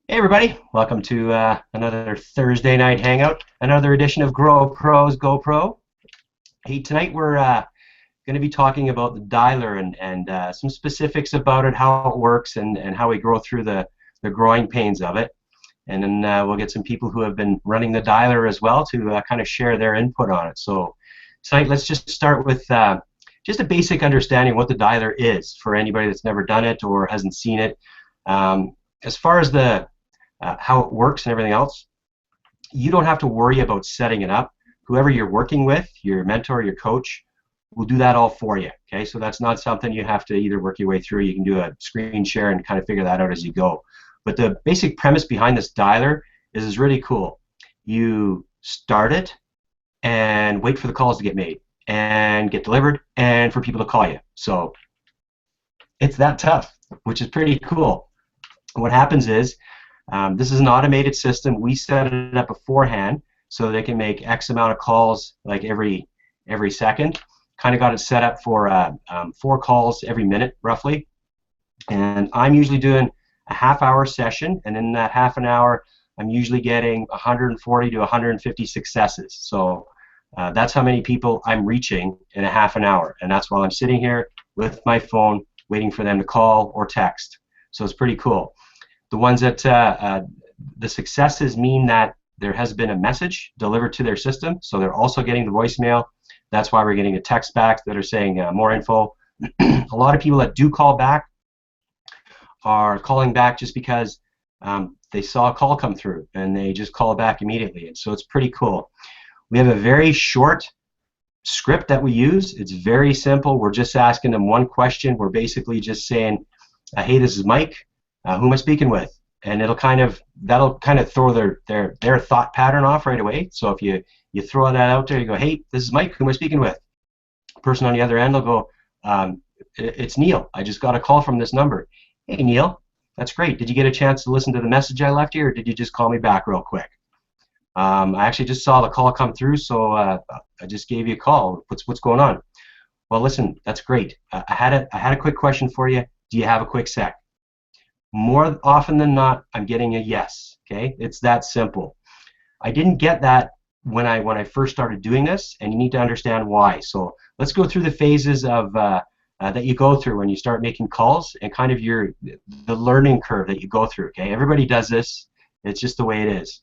Hey everybody, welcome to another Thursday night hangout, another edition of Grow Pros Go Pro. Hey, tonight we're going to be talking about the dialer and some specifics about it, how it works, and how we grow through the growing pains of it. And then we'll get some people who have been running the dialer as well to kind of share their input on it. So tonight let's just start with just a basic understanding of what the dialer is for anybody that's never done it or hasn't seen it. As far as the how it works and everything else, you don't have to worry about setting it up. Whoever you're working with, your mentor, your coach, will do that all for you. Okay, so that's not something you have to either work your way through. You can do a screen share and kind of figure that out as you go. But the basic premise behind this dialer is really cool. You start it and wait for the calls to get made and get delivered and for people to call you. So it's that tough, which is pretty cool. What happens is this is an automated system. We set it up beforehand so they can make X amount of calls like every second. Kind of got it set up for 4 calls every minute roughly. And I'm usually doing a half-hour session, and in that half an hour I'm usually getting 140 to 150 successes. So that's how many people I'm reaching in a half an hour, and that's while I'm sitting here with my phone waiting for them to call or text. So it's pretty cool. The ones that the successes mean that there has been a message delivered to their system, so they're also getting the voicemail. That's why we're getting a text back that are saying more info. A lot of people that do call back are calling back just because they saw a call come through and they just call back immediately, and so it's pretty cool. We have a very short script that we use. It's very simple. We're just asking them one question. We're basically just saying, hey, this is Mike. Who am I speaking with? And that'll kind of throw their thought pattern off right away. So if you throw that out there, you go, hey, this is Mike. Who am I speaking with? The person on the other end will go, it's Neil. I just got a call from this number. Hey, Neil, that's great. Did you get a chance to listen to the message I left you, or did you just call me back real quick? I actually just saw the call come through, so I just gave you a call. What's going on? Well, listen, that's great. I had a quick question for you. Do you have a quick sec? More often than not, I'm getting a yes. Okay, it's that simple. I didn't get that when I first started doing this, and you need to understand why. So let's go through the phases of that you go through when you start making calls, and kind of the learning curve that you go through. Okay, everybody does this. It's just the way it is.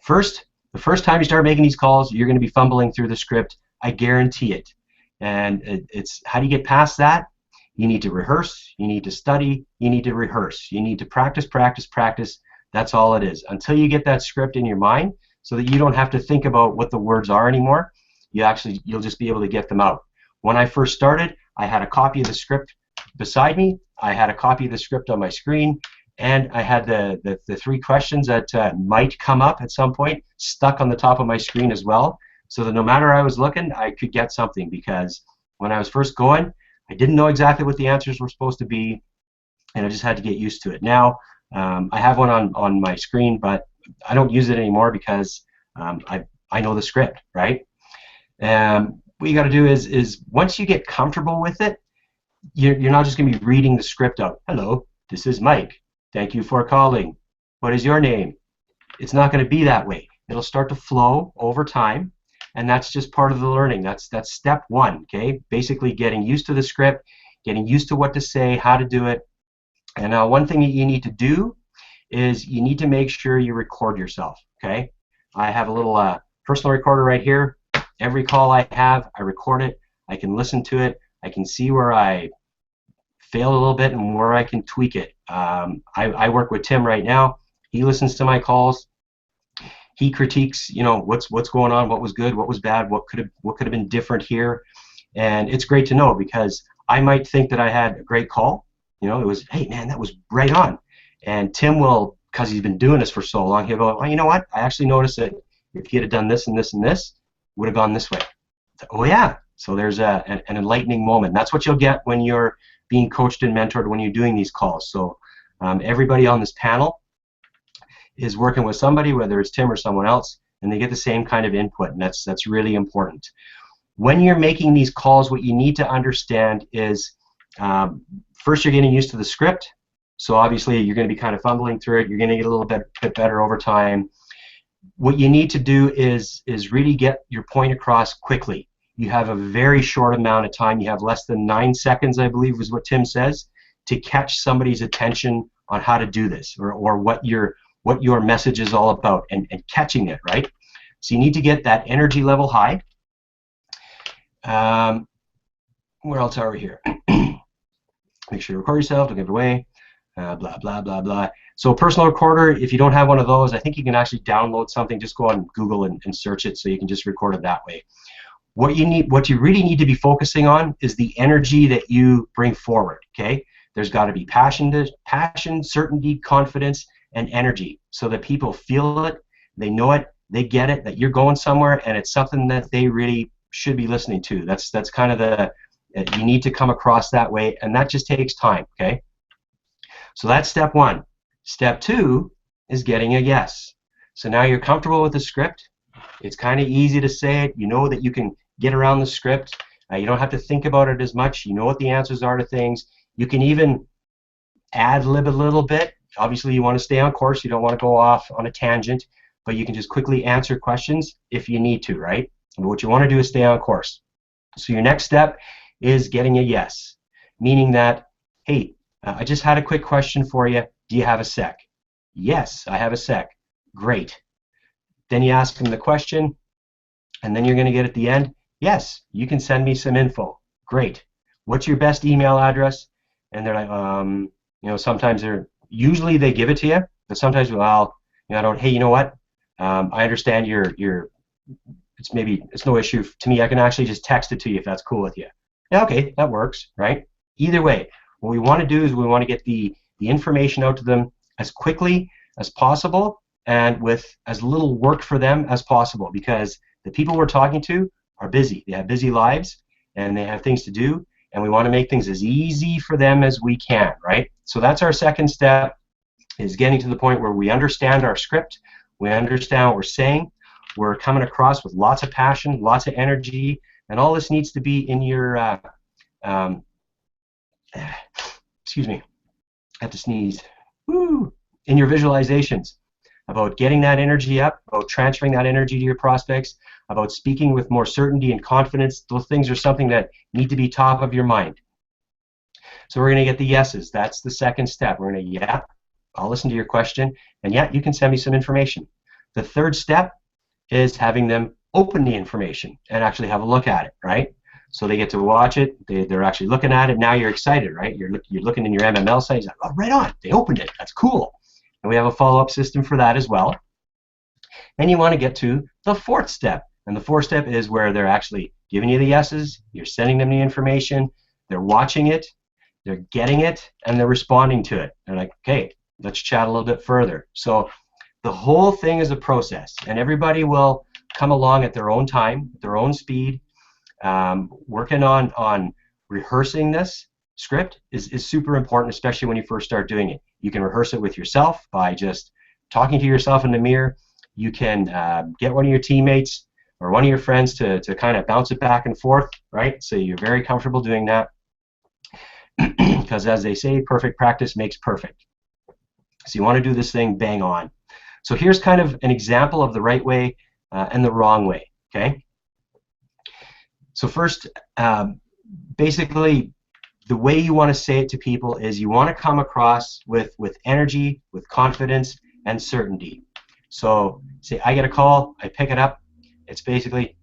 The first time you start making these calls, you're going to be fumbling through the script. I guarantee it. And it's how do you get past that? You need to rehearse, you need to study, you need to rehearse. You need to practice, practice, practice. That's all it is. Until you get that script in your mind so that you don't have to think about what the words are anymore, you'll just be able to get them out. When I first started, I had a copy of the script beside me, I had a copy of the script on my screen, and I had the 3 questions that might come up at some point stuck on the top of my screen as well, so that no matter where I was looking, I could get something, because when I was first going, I didn't know exactly what the answers were supposed to be, and I just had to get used to it. Now, I have one on my screen, but I don't use it anymore because I know the script, right? What you got to do is once you get comfortable with it, you're not just going to be reading the script out. Hello, this is Mike. Thank you for calling. What is your name? It's not going to be that way. It'll start to flow over time. And that's just part of the learning. That's step 1, okay? Basically getting used to the script, getting used to what to say, how to do it. And one thing that you need to do is you need to make sure you record yourself, okay? I have a little personal recorder right here. Every call I have, I record it. I can listen to it. I can see where I fail a little bit and where I can tweak it. I work with Tim right now. He listens to my calls. He critiques, what's going on, what was good, what was bad, what could have been different here, and it's great to know, because I might think that I had a great call. It was, hey man, that was right on, and Tim will, because he's been doing this for so long, he'll go, well, you know what? I actually noticed that if he had done this and this and this, would have gone this way. Oh yeah, so there's an enlightening moment. That's what you'll get when you're being coached and mentored when you're doing these calls. So everybody on this panel is working with somebody, whether it's Tim or someone else, and they get the same kind of input, and that's really important. When you're making these calls, what you need to understand is first you're getting used to the script, So obviously you're going to be kind of fumbling through it. You're going to get a little bit better over time. What you need to do is really get your point across quickly. You have a very short amount of time. You have less than 9 seconds, I believe is what Tim says, to catch somebody's attention on how to do this, or what your message is all about, and catching it, right? So you need to get that energy level high. Where else are we here? Make sure you record yourself, don't give it away, blah, blah, blah, blah. So a personal recorder, if you don't have one of those, I think you can actually download something. Just go on Google and search it, so you can just record it that way. What you really need to be focusing on is the energy that you bring forward, okay? There's got to be passion, certainty, confidence, and energy, so that people feel it, they know it, they get it, that you're going somewhere, and it's something that they really should be listening to. That's kind of you need to come across that way, and that just takes time, okay? So that's step one. Step two is getting a yes. So now you're comfortable with the script. It's kind of easy to say it. You know that you can get around the script. You don't have to think about it as much. You know what the answers are to things. You can even ad-lib a little bit. Obviously, you want to stay on course. You don't want to go off on a tangent, but you can just quickly answer questions if you need to, right? But what you want to do is stay on course. So your next step is getting a yes, meaning that, hey, I just had a quick question for you. Do you have a sec? Yes, I have a sec. Great. Then you ask them the question, and then you're going to get at the end, yes, you can send me some info. Great. What's your best email address? And they're like, you know, sometimes usually they give it to you, but sometimes, well, you know, hey, you know what? I understand it's no issue to me. I can actually just text it to you if that's cool with you. Yeah, okay, that works, right? Either way, what we want to do is we want to get the information out to them as quickly as possible and with as little work for them as possible, because the people we're talking to are busy. They have busy lives and they have things to do, and we want to make things as easy for them as we can, right? So that's our second step, is getting to the point where we understand our script, we understand what we're saying, we're coming across with lots of passion, lots of energy, and all this needs to be in your, excuse me, I have to sneeze. Woo! In your visualizations, about getting that energy up, about transferring that energy to your prospects, about speaking with more certainty and confidence. Those things are something that need to be top of your mind. So we're going to get the yeses. That's the second step. We're going to, yeah, I'll listen to your question, and yeah, you can send me some information. The third step is having them open the information and actually have a look at it, right? So they get to watch it, they're actually looking at it, now you're excited, right? You're looking in your MML site, like, oh, right on, they opened it, that's cool. And we have a follow-up system for that as well. And you want to get to the fourth step. And the fourth step is where they're actually giving you the yeses, you're sending them the information, they're watching it, they're getting it, and they're responding to it. They're like, okay, let's chat a little bit further. So the whole thing is a process, and everybody will come along at their own time, at their own speed. Working on rehearsing this script is super important, especially when you first start doing it. You can rehearse it with yourself by just talking to yourself in the mirror. You can get one of your teammates or one of your friends to kind of bounce it back and forth, right? So you're very comfortable doing that, because as they say, perfect practice makes perfect. So you want to do this thing bang on. So here's kind of an example of the right way and the wrong way, okay? So first, basically, the way you want to say it to people is you want to come across with energy, with confidence, and certainty. So say I get a call, I pick it up. It's basically,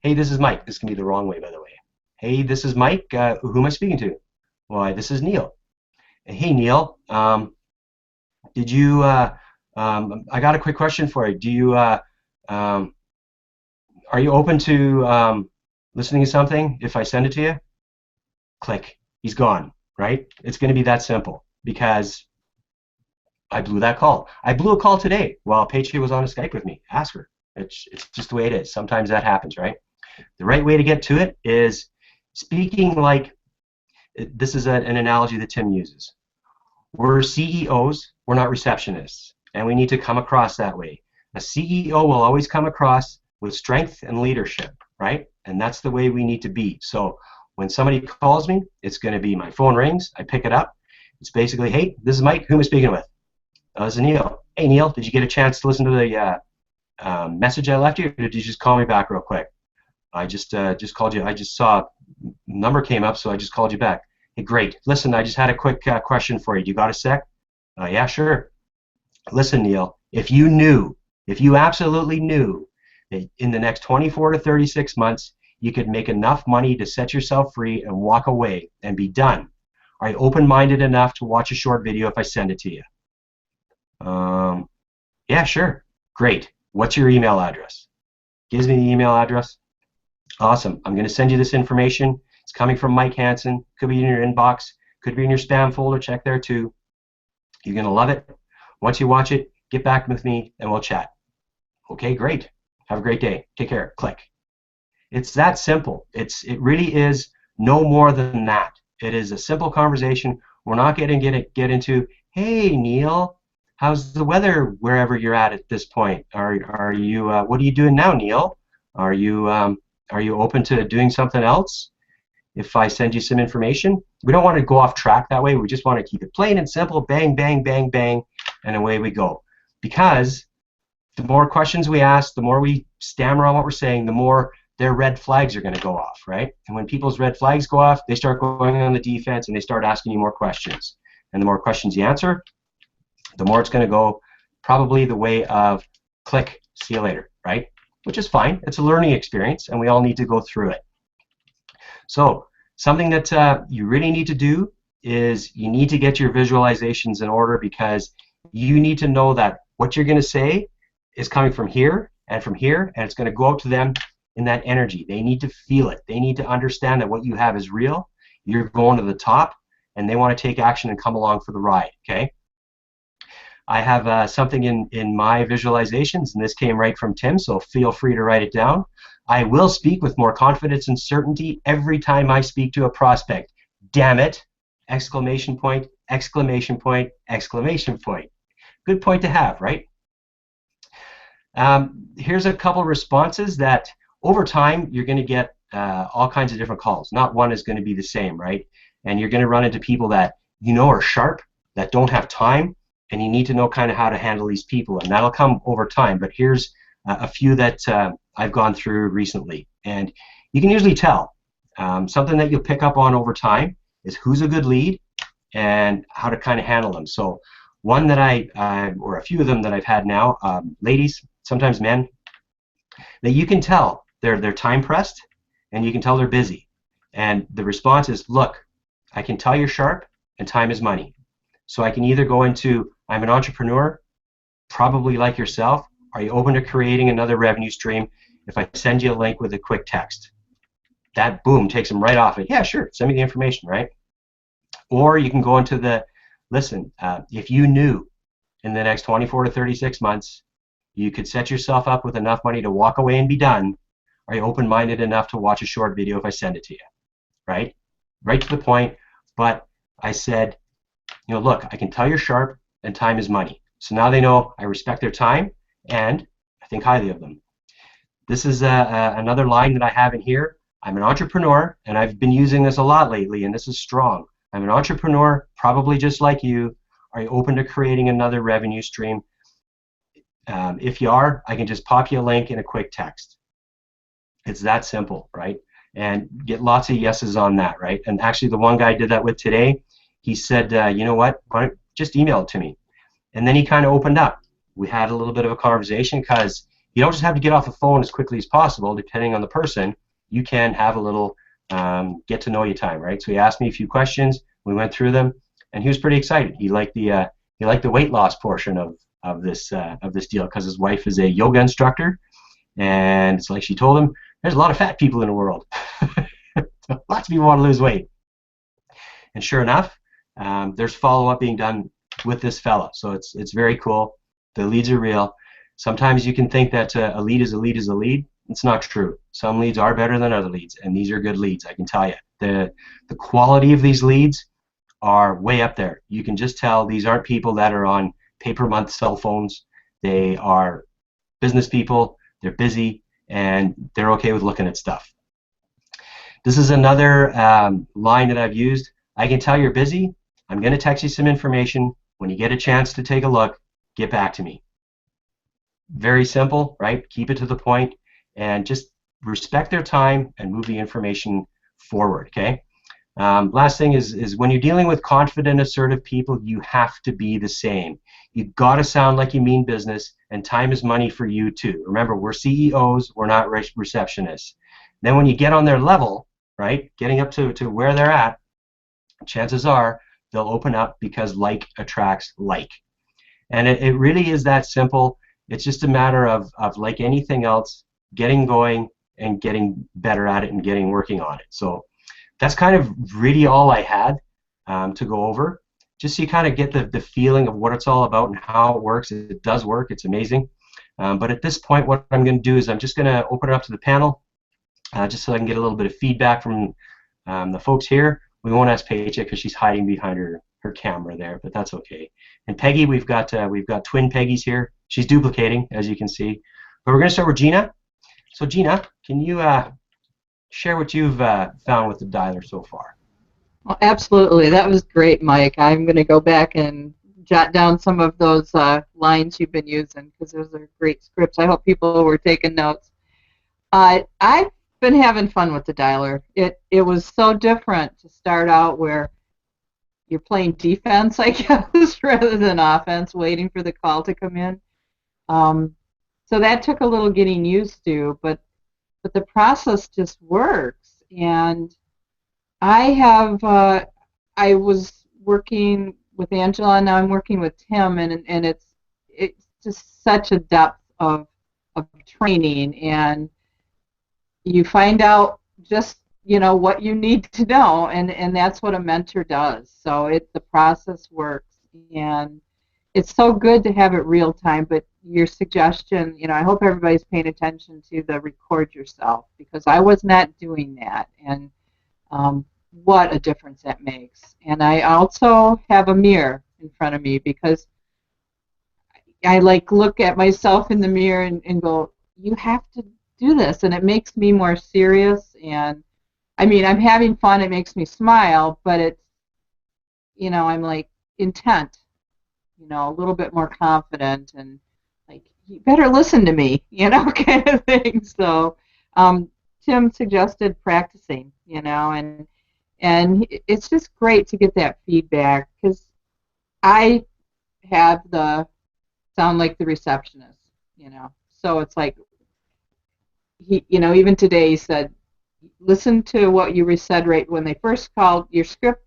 hey, this is Mike. This can be the wrong way, by the way. Hey, this is Mike. Who am I speaking to? Why, this is Neil. Hey, Neil. Did you? I got a quick question for you. Do you? Are you open to listening to something if I send it to you? Click. He's gone, right? It's going to be that simple, because I blew that call. I blew a call today while Paige was on a Skype with me. Ask her. It's just the way it is. Sometimes that happens, right? The right way to get to it is speaking like, this is an analogy that Tim uses. We're CEOs, we're not receptionists, and we need to come across that way. A CEO will always come across with strength and leadership, right? And that's the way we need to be. So when somebody calls me, it's going to be, my phone rings, I pick it up, It's basically, hey, this is Mike. Who am I speaking with? This is Neil. Hey, Neil, did you get a chance to listen to the message I left you, or did you just call me back real quick? I just called you. I just saw number came up, so I just called you back. Hey, great. Listen, I just had a quick question for you. Do you got a sec? Yeah, sure. Listen, Neil, if you absolutely knew that in the next 24 to 36 months you could make enough money to set yourself free and walk away and be done, are you open-minded enough to watch a short video if I send it to you? Yeah, sure. Great. What's your email address? Gives me the email address. Awesome. I'm going to send you this information. It's coming from Mike Hansen. Could be in your inbox. Could be in your spam folder. Check there too. You're going to love it. Once you watch it, get back with me and we'll chat. Okay, great. Have a great day. Take care. Click. It's that simple. It really is no more than that. It is a simple conversation. We're not going to get into, hey, Neil, how's the weather wherever you're at this point? Are you what are you doing now, Neil? Are you open to doing something else if I send you some information? We don't want to go off track that way. We just want to keep it plain and simple, bang, bang, bang, bang, and away we go. Because the more questions we ask, the more we stammer on what we're saying, the more their red flags are going to go off, right? And when people's red flags go off, they start going on the defense and they start asking you more questions. And the more questions you answer, the more it's going to go probably the way of click, see you later, right? Which is fine. It's a learning experience, and we all need to go through it. So something that you really need to do is you need to get your visualizations in order, because you need to know that what you're going to say is coming from here, and it's going to go out to them in that energy. They need to feel it. They need to understand that what you have is real. You're going to the top, and they want to take action and come along for the ride, okay? I have something in my visualizations, and this came right from Tim, so feel free to write it down. I will speak with more confidence and certainty every time I speak to a prospect. Damn it! Exclamation point, exclamation point, exclamation point. Good point to have, right? Here's a couple responses that over time you're going to get all kinds of different calls. Not one is going to be the same, right? And you're going to run into people that you know are sharp, that don't have time, and you need to know kind of how to handle these people, and that'll come over time. But here's a few that I've gone through recently, and you can usually tell. Something that you'll pick up on over time is who's a good lead and how to kind of handle them. So one that or a few of them that I've had now, ladies, sometimes men, that you can tell they're time pressed, and you can tell they're busy. And the response is, look, I can tell you're sharp, and time is money. So I can either go into, I'm an entrepreneur, probably like yourself. Are you open to creating another revenue stream if I send you a link with a quick text? That, boom, takes them right off it. Yeah, sure, send me the information, right? Or you can go into the, listen, if you knew in the next 24 to 36 months you could set yourself up with enough money to walk away and be done, are you open-minded enough to watch a short video if I send it to you? Right? Right to the point, but I said, you know, look, I can tell you're sharp, and time is money. So now they know I respect their time, and I think highly of them. This is another line that I have in here. I'm an entrepreneur, and I've been using this a lot lately, and this is strong. I'm an entrepreneur, probably just like you. Are you open to creating another revenue stream? If you are, I can just pop you a link in a quick text. It's that simple, right? And get lots of yeses on that, right? And actually, the one guy I did that with today, he said, you know what, why don't just email it to me. And then he kind of opened up. We had a little bit of a conversation, because you don't just have to get off the phone as quickly as possible, depending on the person. You can have a little get to know you time, right? So he asked me a few questions, we went through them, and he was pretty excited. He liked the weight loss portion of this deal, because his wife is a yoga instructor, and it's like she told him, there's a lot of fat people in the world. Lots of people want to lose weight. And sure enough, there's follow-up being done with this fella, so it's very cool. The leads are real. Sometimes you can think that a lead is a lead is a lead. It's not true. Some leads are better than other leads, and these are good leads, I can tell you. The quality of these leads are way up there. You can just tell these aren't people that are on pay-per-month cell phones. They are business people, they're busy, and they're okay with looking at stuff. This is another line that I've used. I can tell you're busy, I'm going to text you some information. When you get a chance to take a look, get back to me. Very simple, right? Keep it to the point and just respect their time and move the information forward, okay? Last thing is when you're dealing with confident, assertive people, you have to be the same. You've got to sound like you mean business, and time is money for you too. Remember, we're CEOs, we're not receptionists. Then when you get on their level, right, getting up to where they're at, chances are they'll open up because like attracts like. And it really is that simple. It's just a matter of like anything else, getting going and getting better at it and getting working on it. So that's kind of really all I had to go over, just so you kind of get the feeling of what it's all about and how it works. It does work. It's amazing. But at this point, what I'm going to do is I'm just going to open it up to the panel, just so I can get a little bit of feedback from the folks here. We won't ask Paige because she's hiding behind her camera there, but that's okay. And Peggy, we've got twin Peggy's here. She's duplicating, as you can see. But we're going to start with Gina. So Gina, can you share what you've found with the dialer so far? Well, absolutely. That was great, Mike. I'm going to go back and jot down some of those lines you've been using because those are great scripts. I hope people were taking notes. I've been having fun with the dialer. It was so different to start out where you're playing defense, I guess, rather than offense, waiting for the call to come in. So that took a little getting used to, but the process just works. And I was working with Angela, and now I'm working with Tim, and it's just such a depth of training, and you find out just what you need to know, and that's what a mentor does. So the process works, and it's so good to have it real time. But your suggestion, I hope everybody's paying attention to the record yourself, because I was not doing that, and what a difference that makes. And I also have a mirror in front of me because I look at myself in the mirror and go, you have to do this, and it makes me more serious. And I mean, I'm having fun, it makes me smile, but it's, I'm like intent, a little bit more confident, and like, you better listen to me, kind of thing. So Tim suggested practicing, and it's just great to get that feedback, because I have the sound like the receptionist, so it's like, even today he said, listen to what you said right when they first called. Your script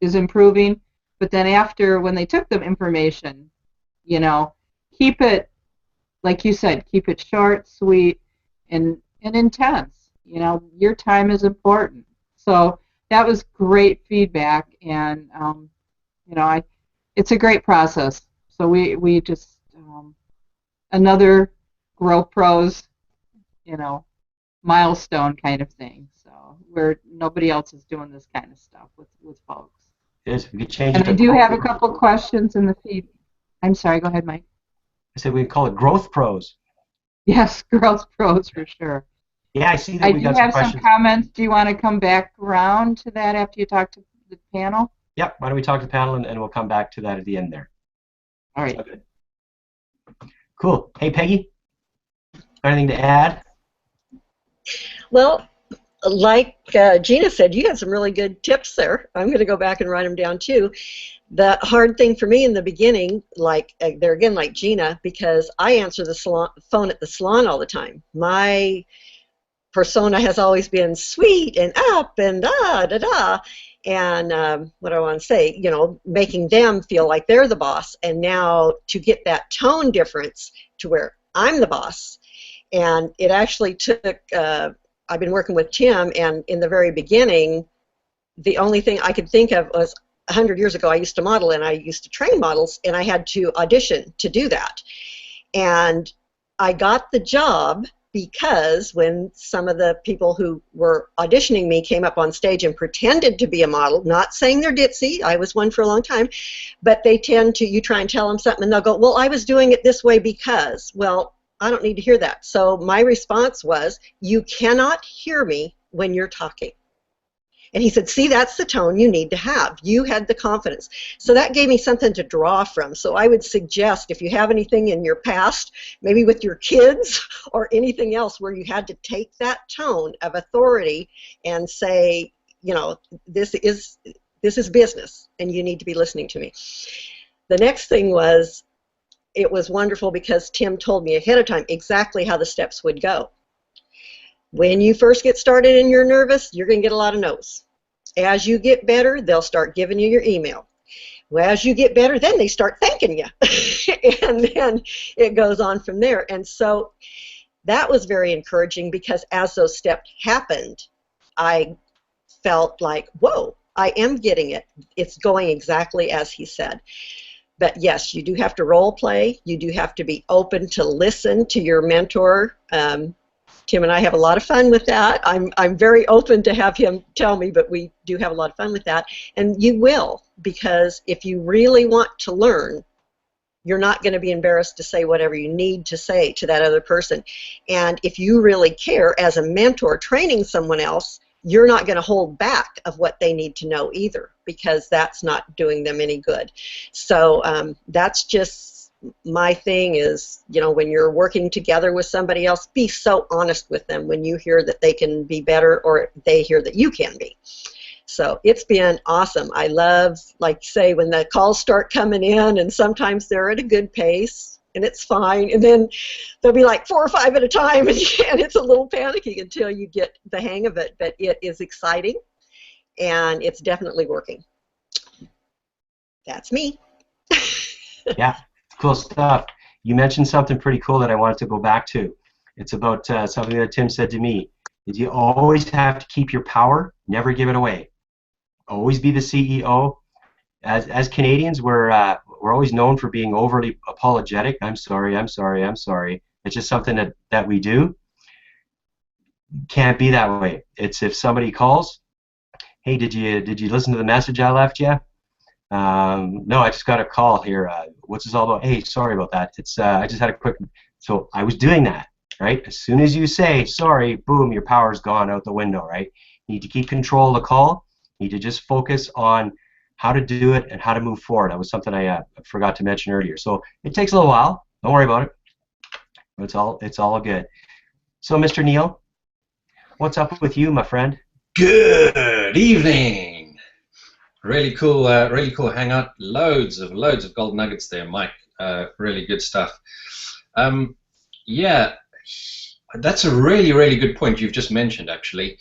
is improving, but then after, when they took the information, keep it, like you said, keep it short, sweet, and intense. Your time is important. So that was great feedback, and it's a great process. So we just another Grow Pros, milestone kind of thing. So where nobody else is doing this kind of stuff with folks. Yes, we could change and it. I do have a couple questions in the feed. I'm sorry. Go ahead, Mike. I said we can call it Growth Pros. Yes, Growth Pros for sure. Yeah, I see that we got some questions. I do have some comments. Do you want to come back around to that after you talk to the panel? Yep. Why don't we talk to the panel, and we'll come back to that at the end there. All right. Okay. Cool. Hey, Peggy, anything to add? Well, like Gina said, you had some really good tips there. I'm going to go back and write them down too. The hard thing for me in the beginning, like Gina, because I answer the phone at the salon all the time. My persona has always been sweet and up and da-da-da. And what I want to say, making them feel like they're the boss. And now to get that tone difference to where I'm the boss. And it actually took, I've been working with Tim, and in the very beginning, the only thing I could think of was 100 years ago I used to model, and I used to train models, and I had to audition to do that. And I got the job because when some of the people who were auditioning me came up on stage and pretended to be a model, not saying they're ditzy, I was one for a long time, but they tend to, you try and tell them something and they'll go, well, I was doing it this way because, well, I don't need to hear that. So my response was, you cannot hear me when you're talking. And he said, see, that's the tone you need to have. You had the confidence. So that gave me something to draw from. So I would suggest, if you have anything in your past, maybe with your kids or anything else where you had to take that tone of authority and say, you know, this is business and you need to be listening to me. The next thing was, it was wonderful because Tim told me ahead of time exactly how the steps would go. When you first get started and you're nervous, you're going to get a lot of no's. As you get better, they'll start giving you your email. Well, as you get better, then they start thanking you. And then it goes on from there. And so that was very encouraging because as those steps happened, I felt like, whoa, I am getting it. It's going exactly as he said. But yes, you do have to role play. You do have to be open to listen to your mentor. Tim and I have a lot of fun with that. I'm very open to have him tell me, but we do have a lot of fun with that. And you will, because if you really want to learn, you're not going to be embarrassed to say whatever you need to say to that other person. And if you really care as a mentor training someone else, you're not going to hold back of what they need to know either, because that's not doing them any good. So that's just my thing is, you know, when you're working together with somebody else, be so honest with them when you hear that they can be better or they hear that you can be. So it's been awesome. I love, like say, when the calls start coming in, and sometimes they're at a good pace and it's fine, and then there'll be like 4 or 5 at a time, and it's a little panicky until you get the hang of it. But it is exciting and it's definitely working. That's me. Yeah. Cool stuff. You mentioned something pretty cool that I wanted to go back to. It's about something that Tim said to me. Is you always have to keep your power, never give it away. Always be the CEO. As Canadians, we're always known for being overly apologetic. I'm sorry, I'm sorry, I'm sorry. It's just something that we do. Can't be that way. It's if somebody calls, hey, did you listen to the message I left you? No, I just got a call here. What's this all about? Hey, sorry about that. It's I just had a quick. So I was doing that, right? As soon as you say sorry, boom, your power's gone out the window, right? You need to keep control of the call. You need to just focus on how to do it and how to move forward. That was something I forgot to mention earlier. So it takes a little while. Don't worry about it. It's all good. So, Mr. Neil, what's up with you, my friend? Good evening. Really cool hangout. Loads of gold nuggets there, Mike. Really good stuff. Yeah, that's a really good point you've just mentioned. Actually,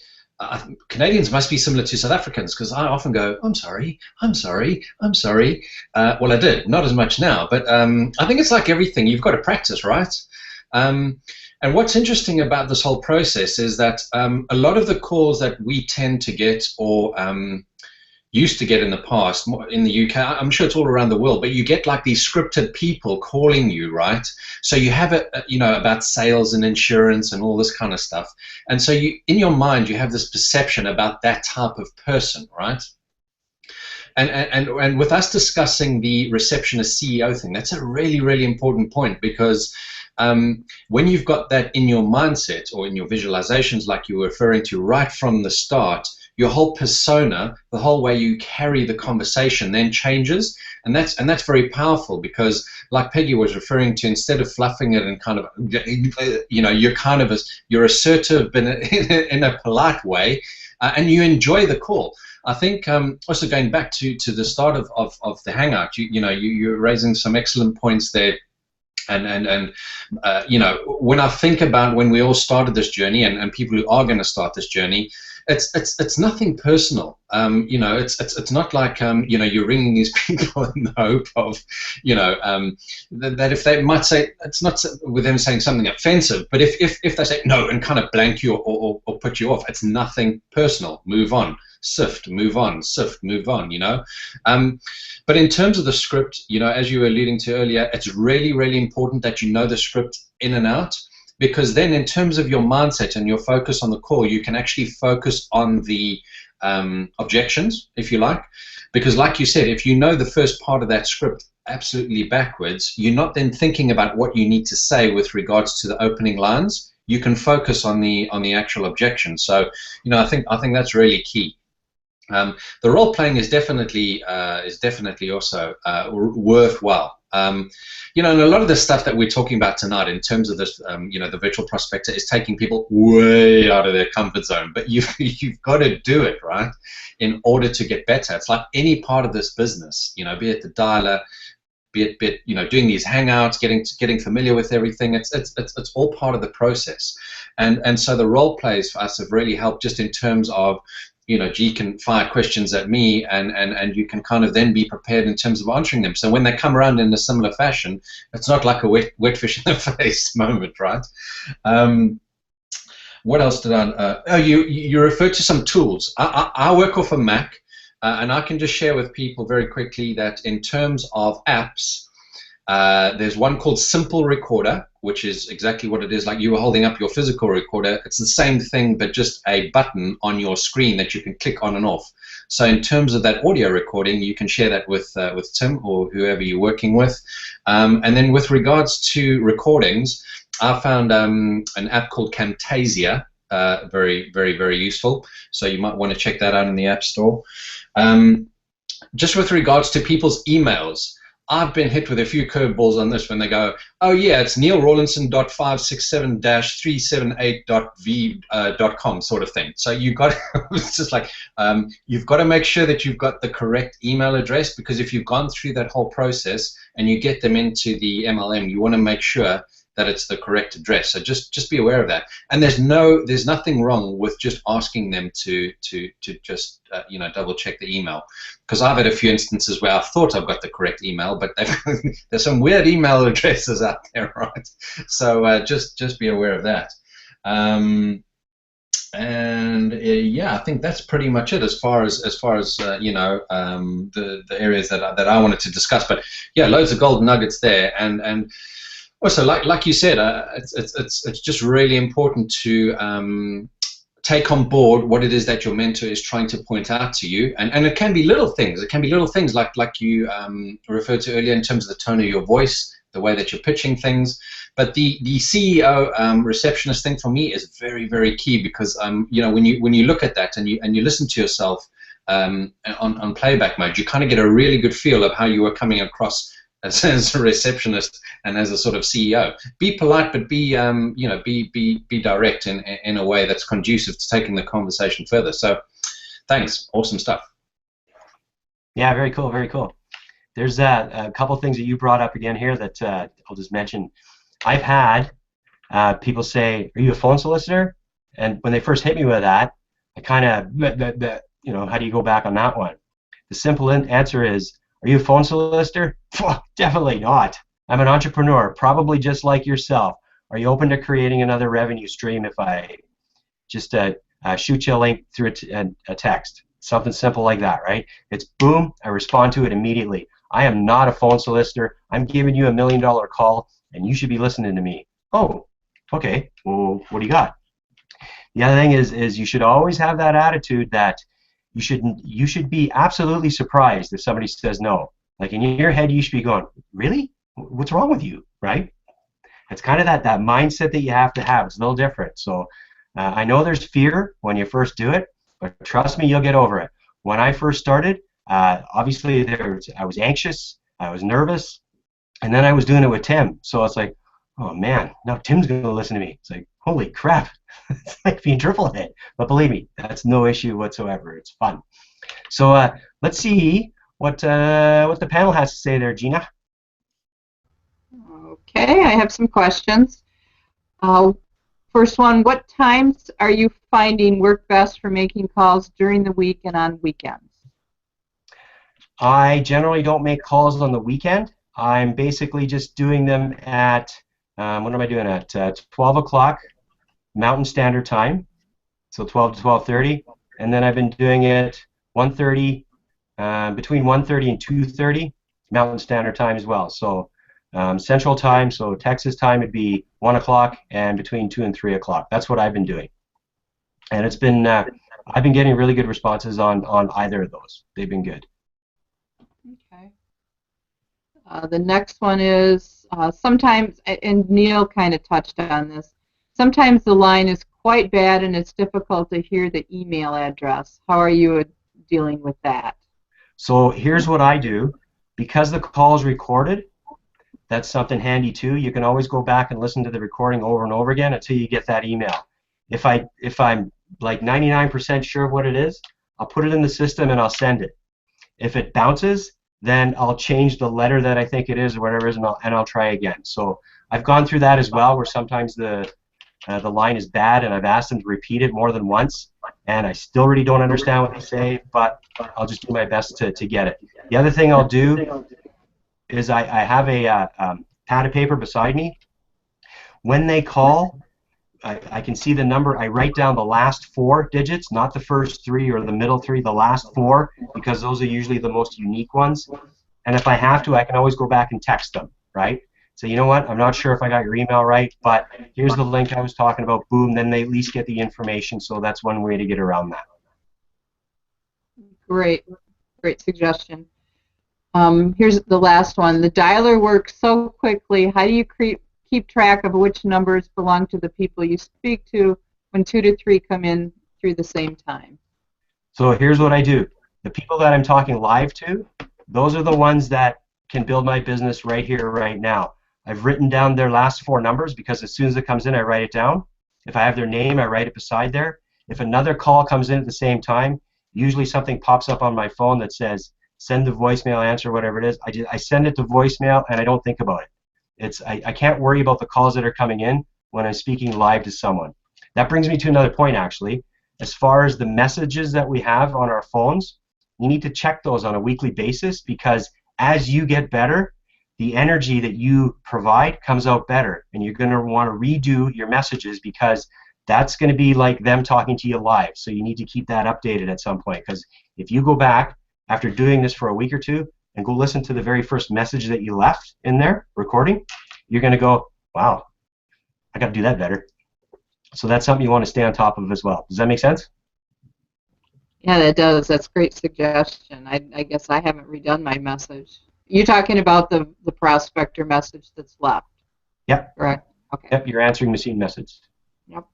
Canadians must be similar to South Africans, because I often go, I'm sorry, I'm sorry, I'm sorry. Well, I did, not as much now, but I think it's like everything. You've got to practice, right? And what's interesting about this whole process is that a lot of the calls that we tend to get, or used to get in the past, in the UK, I'm sure it's all around the world, but you get like these scripted people calling you, right? So you have it, you know, about sales and insurance and all this kind of stuff. And so you, in your mind, you have this perception about that type of person, right? And with us discussing the receptionist CEO thing, that's a really important point, because when you've got that in your mindset or in your visualizations, like you were referring to right from the start, your whole persona, the whole way you carry the conversation then changes, and that's very powerful, because like Peggy was referring to, instead of fluffing it and kind of, you know, you're assertive but in a polite way, and you enjoy the call. I think also going back to the start of the hangout, you're raising some excellent points there. And you know, when I think about when we all started this journey, and people who are going to start this journey, it's nothing personal. You know, it's not like you know, you're ringing these people in the hope of, you know, that if they might say, it's not with them saying something offensive, but if they say no and kind of blank you or put you off, it's nothing personal. Move on, sift, move on, sift, move on. You know. But in terms of the script, you know, as you were alluding to earlier, it's really important that you know the script in and out, because then in terms of your mindset and your focus on the call, you can actually focus on the objections, if you like. Because like you said, if you know the first part of that script absolutely backwards, you're not then thinking about what you need to say with regards to the opening lines. You can focus on the actual objection. So, you know, I think that's really key. The role playing is definitely also worthwhile. You know, and a lot of the stuff that we're talking about tonight, in terms of this, you know, the virtual prospector is taking people way out of their comfort zone. But you've got to do it, right, in order to get better. It's like any part of this business, you know, be it the dialer, be it you know, doing these hangouts, getting familiar with everything. It's all part of the process. And so the role plays for us have really helped, just in terms of, you know, G can fire questions at me, and you can kind of then be prepared in terms of answering them. So when they come around in a similar fashion, it's not like a wet fish in the face moment, right? What else did I? Oh, you referred to some tools. I work off a Mac, and I can just share with people very quickly that in terms of apps, there's one called Simple Recorder, which is exactly what it is. Like you were holding up your physical recorder, it's the same thing, but just a button on your screen that you can click on and off. So in terms of that audio recording, you can share that with Tim or whoever you're working with. And then with regards to recordings, I found an app called Camtasia, very, very, very useful. So you might want to check that out in the App Store. Just with regards to people's emails, I've been hit with a few curveballs on this when they go, oh yeah, it's neilrawlinson.567.378.v.com sort of thing. So you've got, it's just like, you've got to make sure that you've got the correct email address, because if you've gone through that whole process and you get them into the MLM, you want to make sure that it's the correct address. So just be aware of that. And there's nothing wrong with just asking them to just you know, double check the email, because I've had a few instances where I thought I've got the correct email, but there's some weird email addresses out there, right? So just be aware of that. Yeah, I think that's pretty much it as far as you know, the areas that I wanted to discuss. But yeah, loads of golden nuggets there, and also, like you said, it's just really important to take on board what it is that your mentor is trying to point out to you, and it can be little things. It can be little things like you referred to earlier in terms of the tone of your voice, the way that you're pitching things. But the CEO receptionist thing for me is very, very key, because you know, when you look at that and you listen to yourself on playback mode, you kind of get a really good feel of how you are coming across as a receptionist and as a sort of CEO. Be polite, but be you know, be direct in a way that's conducive to taking the conversation further. So, thanks, awesome stuff. Yeah, very cool, very cool. There's a couple things that you brought up again here that I'll just mention. I've had people say, "Are you a phone solicitor?" And when they first hit me with that, I kind of, you know, how do you go back on that one? The simple answer is, are you a phone solicitor? Definitely not. I'm an entrepreneur, probably just like yourself. Are you open to creating another revenue stream if I just shoot you a link through a text? Something simple like that, right? It's boom, I respond to it immediately. I am not a phone solicitor. I'm giving you $1 million call, and you should be listening to me. Oh, okay. Well, what do you got? The other thing is you should always have that attitude that you should be absolutely surprised if somebody says no. Like in your head, you should be going, really? What's wrong with you, right? It's kind of that mindset that you have to have. It's a little different. So I know there's fear when you first do it, but trust me, you'll get over it. When I first started, obviously I was anxious, I was nervous, and then I was doing it with Tim. So it's like, oh man, now Tim's going to listen to me. It's like, holy crap. It's like being triple hit. But believe me, that's no issue whatsoever. It's fun. So let's see what the panel has to say there, Gina. Okay, I have some questions. First one, what times are you finding work best for making calls during the week and on weekends? I generally don't make calls on the weekend. I'm basically just doing them at, what am I doing at? 12 o'clock Mountain Standard Time, so 12 to 12:30, and then I've been doing it 1:30, between 1:30 and 2:30 Mountain Standard Time as well. So Central Time, so Texas time would be 1 o'clock, and between 2 and 3 o'clock. That's what I've been doing, and it's been I've been getting really good responses on either of those. They've been good. Okay. The next one is sometimes, and Neil kind of touched on this, sometimes the line is quite bad and it's difficult to hear the email address. How are you dealing with that? So here's what I do. Because the call is recorded, that's something handy too. You can always go back and listen to the recording over and over again until you get that email. If I'm like 99% sure of what it is, I'll put it in the system and I'll send it. If it bounces, then I'll change the letter that I think it is or whatever it is, and I'll try again. So I've gone through that as well, where sometimes the line is bad and I've asked them to repeat it more than once, and I still really don't understand what they say, but I'll just do my best to get it. The other thing I'll do is I have a pad of paper beside me. When they call, I can see the number. I write down the last 4 digits, not the first 3 or the middle 3, the last 4, because those are usually the most unique ones. And if I have to, I can always go back and text them, right? So you know what, I'm not sure if I got your email right, but here's the link I was talking about, boom, then they at least get the information, so that's one way to get around that. Great suggestion. Here's the last one. The dialer works so quickly. How do you keep track of which numbers belong to the people you speak to when 2 to 3 come in through the same time? So here's what I do. The people that I'm talking live to, those are the ones that can build my business right here, right now. I've written down their last 4 numbers because as soon as it comes in, I write it down. If I have their name, I write it beside there. If another call comes in at the same time, usually something pops up on my phone that says, send the voicemail, answer, whatever it is. I send it to voicemail and I don't think about it. I can't worry about the calls that are coming in when I'm speaking live to someone. That brings me to another point, actually. As far as the messages that we have on our phones, you need to check those on a weekly basis, because as you get better, the energy that you provide comes out better, and you're going to want to redo your messages, because that's going to be like them talking to you live. So you need to keep that updated at some point, because if you go back after doing this for a week or 2 and go listen to the very first message that you left in there recording, you're going to go, wow, I got to do that better. So that's something you want to stay on top of as well. Does that make sense? Yeah, that does. That's a great suggestion. I guess I haven't redone my message. You're talking about the prospector message that's left. Yep. Correct. Okay. Yep, your answering machine message. Yep.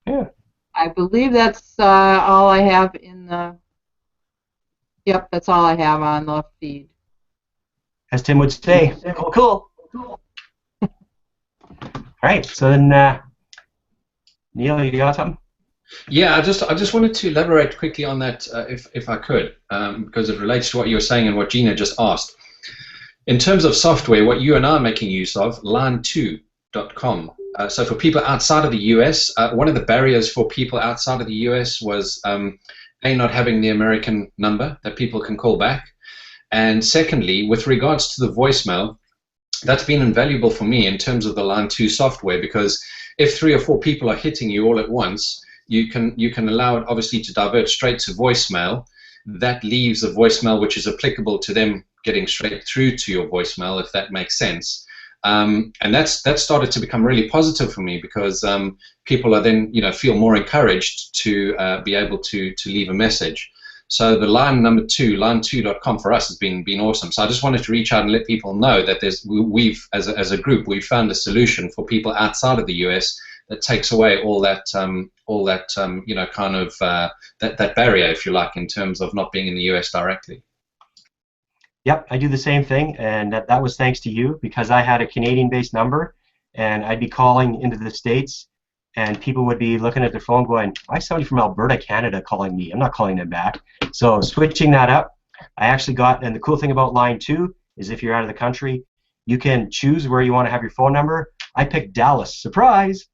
Yeah. I believe that's all I have in the. Yep, that's all I have on the feed. As Tim would say, cool. All right, so then, Neil, you got something? Yeah, I just wanted to elaborate quickly on that, if I could, because it relates to what you were saying and what Gina just asked. In terms of software, what you and I are making use of, line2.com. So for people outside of the US, one of the barriers for people outside of the US was not having the American number that people can call back. And secondly, with regards to the voicemail, that's been invaluable for me in terms of the Line2 software, because if 3 or 4 people are hitting you all at once, you can allow it obviously to divert straight to voicemail. That leaves a voicemail which is applicable to them getting straight through to your voicemail, if that makes sense. And that started to become really positive for me, because people are then feel more encouraged to be able to leave a message. So the line2.com for us has been awesome. So I just wanted to reach out and let people know that we've as a group, we've found a solution for people outside of the US that takes away all that that barrier, if you like, in terms of not being in the US directly. Yep, I do the same thing, and that was thanks to you, because I had a Canadian-based number, and I'd be calling into the States, and people would be looking at their phone going, why is somebody from Alberta, Canada calling me? I'm not calling them back. So switching that up, I actually got, and the cool thing about Line2 is if you're out of the country, you can choose where you want to have your phone number. I picked Dallas, surprise,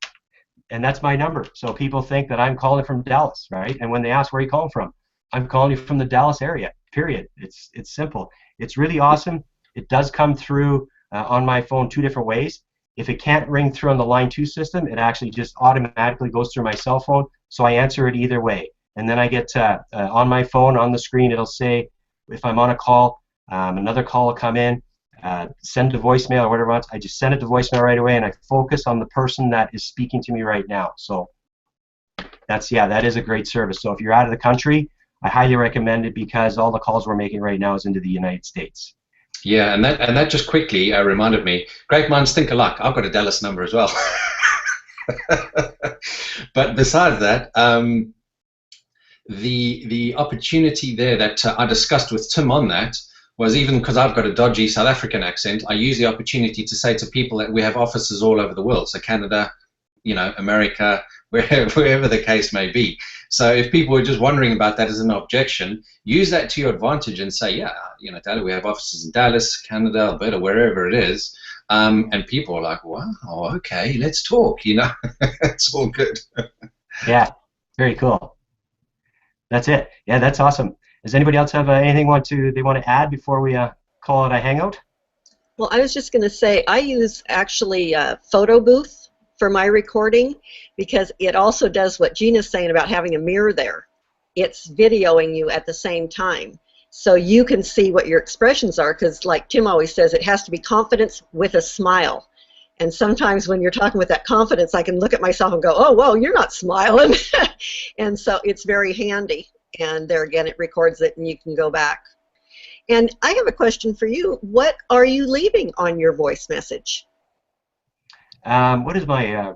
and that's my number. So people think that I'm calling from Dallas, right? And when they ask where you calling from, I'm calling you from the Dallas area, period. It's simple. It's really awesome. It does come through on my phone 2 different ways. If it can't ring through on the Line2 system, it actually just automatically goes through my cell phone, so I answer it either way. And then I get on my phone, on the screen, it'll say, if I'm on a call, another call will come in, send to voicemail or whatever else. I just send it to voicemail right away, and I focus on the person that is speaking to me right now. So that is a great service. So if you're out of the country, I highly recommend it, because all the calls we're making right now is into the United States. Yeah, and that just quickly reminded me, great minds think alike. I've got a Dallas number as well. But besides that, the opportunity there that I discussed with Tim on that was, even because I've got a dodgy South African accent, I use the opportunity to say to people that we have offices all over the world, so Canada, you know, America, wherever the case may be. So if people were just wondering about that as an objection, use that to your advantage and say, yeah, you know, we have offices in Dallas, Canada, Alberta, wherever it is. And people are like, wow, okay, let's talk, you know. It's all good. Yeah, very cool. That's it. Yeah, that's awesome. Does anybody else have anything they want to add before we call it a hangout? Well, I was just going to say, I use actually Photo Booth for my recording, because it also does what Gina's saying about having a mirror there. It's videoing you at the same time, so you can see what your expressions are, because like Tim always says, it has to be confidence with a smile. And sometimes when you're talking with that confidence, I can look at myself and go, oh, whoa, you're not smiling. And so it's very handy. And there again, it records it and you can go back. And I have a question for you. What are you leaving on your voice message? What is my,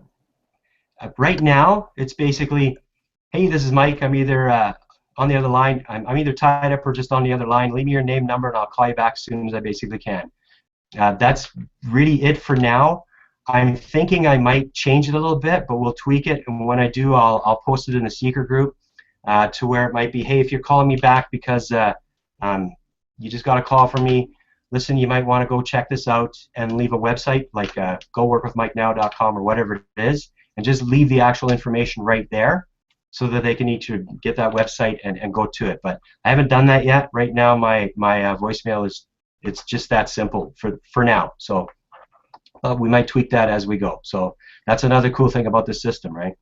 right now, it's basically, hey, this is Mike. I'm either on the other line. I'm either tied up or just on the other line. Leave me your name, number, and I'll call you back as soon as I basically can. That's really it for now. I'm thinking I might change it a little bit, but we'll tweak it. And when I do, I'll post it in the secret group to where it might be, hey, if you're calling me back because you just got a call from me, listen, you might want to go check this out and leave a website like goworkwithmikenow.com or whatever it is, and just leave the actual information right there so that they can need to get that website and go to it. But I haven't done that yet. Right now, my voicemail it's just that simple for now. So we might tweak that as we go. So that's another cool thing about the system, right?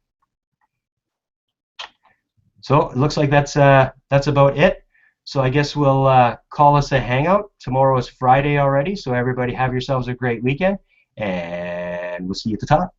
So it looks like that's about it. So I guess we'll call us a hangout. Tomorrow is Friday already, so everybody have yourselves a great weekend, and we'll see you at the top.